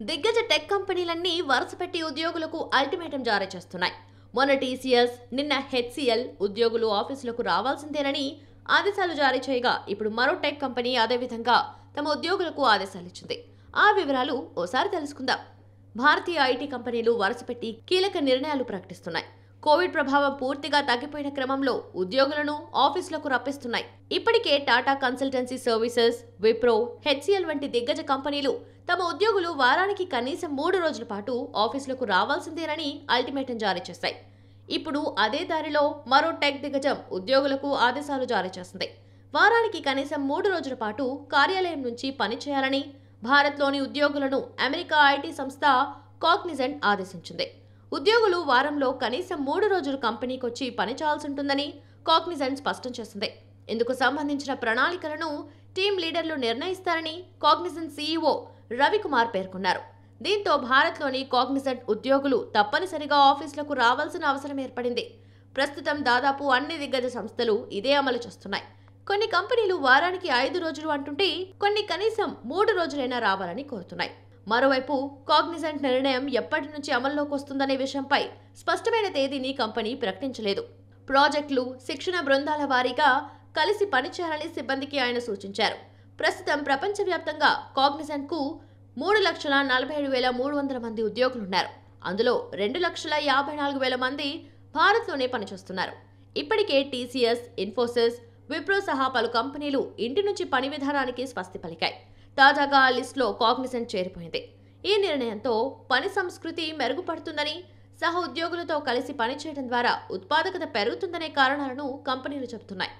దిగ్గజ టెక్ కంపెనీలన్నీ వరుసపెట్టి ఉద్యోగులకు అల్టిమేటం జారీ చేస్తున్నాయి. మొన్న టీసీఎస్, నిన్న హెచ్సీఎల్ ఉద్యోగులు ఆఫీసులకు రావాల్సిందేనని ఆదేశాలు జారీ చేయగా, ఇప్పుడు మరో టెక్ కంపెనీ అదేవిధంగా తమ ఉద్యోగులకు ఆదేశాలిచ్చింది. ఆ వివరాలు ఓసారి తెలుసుకుందాం. భారతీయ ఐటీ కంపెనీలు వరుసపెట్టి కీలక నిర్ణయాలు ప్రకటిస్తున్నాయి. కోవిడ్ ప్రభావం పూర్తిగా తగ్గిపోయిన క్రమంలో ఉద్యోగులను ఆఫీసులకు రప్పిస్తున్నాయి. ఇప్పటికే Tata consultancy services, Wipro, HCL వంటి దిగ్గజ కంపెనీలు తమ ఉద్యోగులు వారానికి కనీసం 3 రోజుల పాటు ఆఫీసులకు రావాల్సిందేనని అల్టిమేటం జారీ చేశాయి. ఇప్పుడు అదే దారిలో మరో టెక్ దిగ్గజం ఉద్యోగులకు ఆదేశాలు జారీ చేసింది. వారానికి కనీసం 3 రోజుల పాటు కార్యాలయం నుంచి పనిచేయాలని భారత్లోని ఉద్యోగులను అమెరికా ఐటీ సంస్థ కాగ్నిజెంట్ ఆదేశించింది. ఉద్యోగులు వారంలో కనీసం 3 రోజులు కంపెనీకొచ్చి పని చేయాల్సి ఉంటుందని కాగ్నిజెంట్ స్పష్టం చేసింది. ఇందుకు సంబంధించిన ప్రణాళికలను టీం లీడర్లు నిర్ణయిస్తారని కాగ్నిజెంట్ సీఈఓ రవికుమార్ పేర్కొన్నారు. దీంతో భారత్లోని కాగ్నిజెంట్ ఉద్యోగులు తప్పనిసరిగా ఆఫీసులకు రావాల్సిన అవసరం ఏర్పడింది. ప్రస్తుతం దాదాపు అన్ని దిగ్గజ సంస్థలు ఇదే అమలు చేస్తున్నాయి. కొన్ని కంపెనీలు వారానికి 5 రోజులు అంటుంటే, కొన్ని కనీసం 3 రోజులైనా రావాలని కోరుతున్నాయి. మరోవైపు కాగ్నిజెంట్ నిర్ణయం ఎప్పటి నుంచి అమల్లోకి వస్తుందనే విషయంపై స్పష్టమైన తేదీని కంపెనీ ప్రకటించలేదు. ప్రాజెక్టులు, శిక్షణ బృందాల వారీగా కలిసి పనిచేయాలని సిబ్బందికి ఆయన సూచించారు. ప్రస్తుతం ప్రపంచవ్యాప్తంగా కాగ్నిజెంట్కు 3,47,300 మంది ఉద్యోగులున్నారు. అందులో 2,54,000 మంది భారత్లోనే పనిచేస్తున్నారు. ఇప్పటికే టీసీఎస్, ఇన్ఫోసిస్, విప్రో సహా పలు కంపెనీలు ఇంటి నుంచి పని విధానానికి స్వస్తి పలికాయి. తాజాగా ఆ లిస్టులో కాగ్నిజెంట్ చేరిపోయింది. ఈ నిర్ణయంతో పని సంస్కృతి మెరుగుపడుతుందని, సహ ఉద్యోగులతో కలిసి పనిచేయడం ద్వారా ఉత్పాదకత పెరుగుతుందనే కారణాలను కంపెనీలు చెబుతున్నాయి.